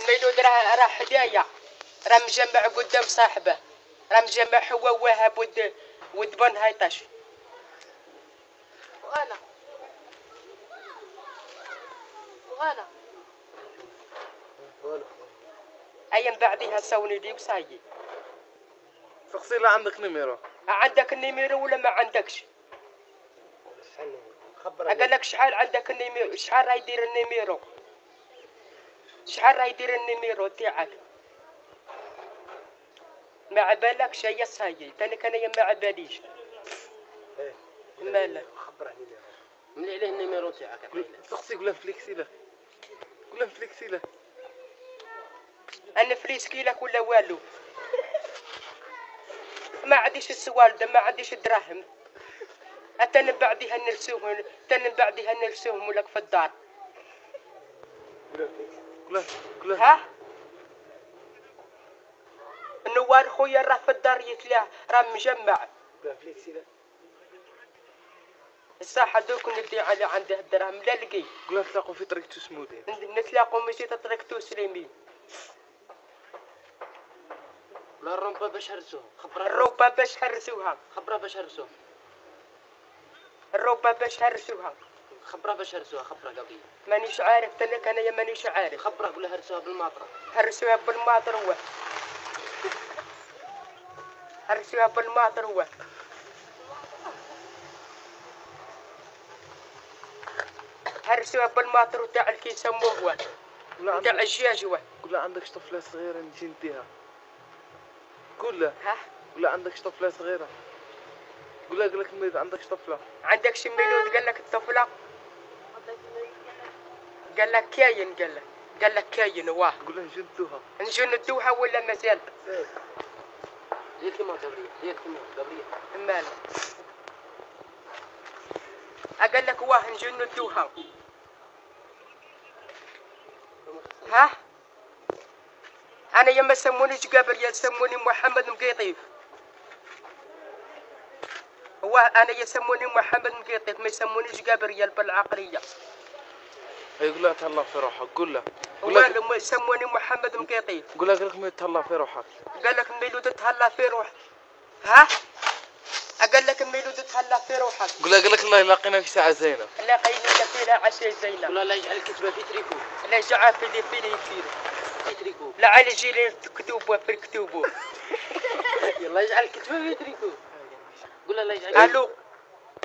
ميلود راه حدايا، راه مجمع قدام صاحبه، راه مجمع هو وهاب ود بن هايطاش. وانا ايام بعدها سوني دي وصايي. شخصي لا عندك نميرو. عندك النيميرو ولا ما عندكش؟ قال لك شحال عندك النيميرو؟ شحال راه يدير النيميرو؟ شحال راه يدير النيميرو تاعك؟ ما عبالكش يا صايي، تاني انايا ما عباليش. مالا خبرني من عليه النيميرو تاعك. شخصي قول له فليكسي له، قول له فليكسي له. انا فليسكي لك ولا والو؟ ما عنديش السوالده، ما عنديش الدراهم. اتن بعدها نرسوهم، تن بعدها نرسوهم لك في الدار. قول له ها؟ النوار خويا راه في الدار يتلاه، راه مجمع. فليكسي له. الساحة دوك ندي على عنده الدراهم لا لقي. قول له تلاقوا في طريقة سمودين. نتلاقوا ماشي تطريقتو سليمين. لا الرمبة باش هرسوها. الروبة باش هرسوها. خبرها باش هرسوها. الروبة باش هرسوها. خبرها باش هرسوها. خبرها قبل. مانيش عارف تلك انايا مانيش عارف. خبرها قولها هرسوها بالماطرة. هرسوها بالماطر هو. هرسوها بالماطر هو. هرسوها بالماطر تاع اللي يسموه هو. تاع الدجاج هو. قول له عندك طفلة صغيرة نجي نديها. قول له. ها؟ قول له عندك طفلة صغيرة. قول لك الميد عندك طفلة. عندك شي ميلود قال لك الطفلة؟ قال لك كاين، قال لك كاين واه. قول له نجندوها. نجندوها ولا مازال؟ دير كيما قبرية. دير كيما قبرية. مال قال لك واه نجندوها. ها؟ انا يما سمونيش قبرية، سموني محمد مقيطيف. هو انا يسموني محمد مقيطيف، ما يسمونيش قبرية بالعقلية. اي قول له تهلا في روحك. قول له. هو يسموني محمد مقيطيف. قول لك ما تهلا في روحك. قال لك ميلود تهلا في روح. ها؟ قال لك ميلود تهلا في روحك. قول لك الله يلاقينا في ساعة زينة. لاقيني فيها عشاء زينة. ولا لا يجعل الكتبة في تريكو. لا جعل في يفير. في تريكو. لا على جيلي كتوبه في الكتوبه. يلا يجعل الكتبة في تريكو. قول لا يجعل. الو.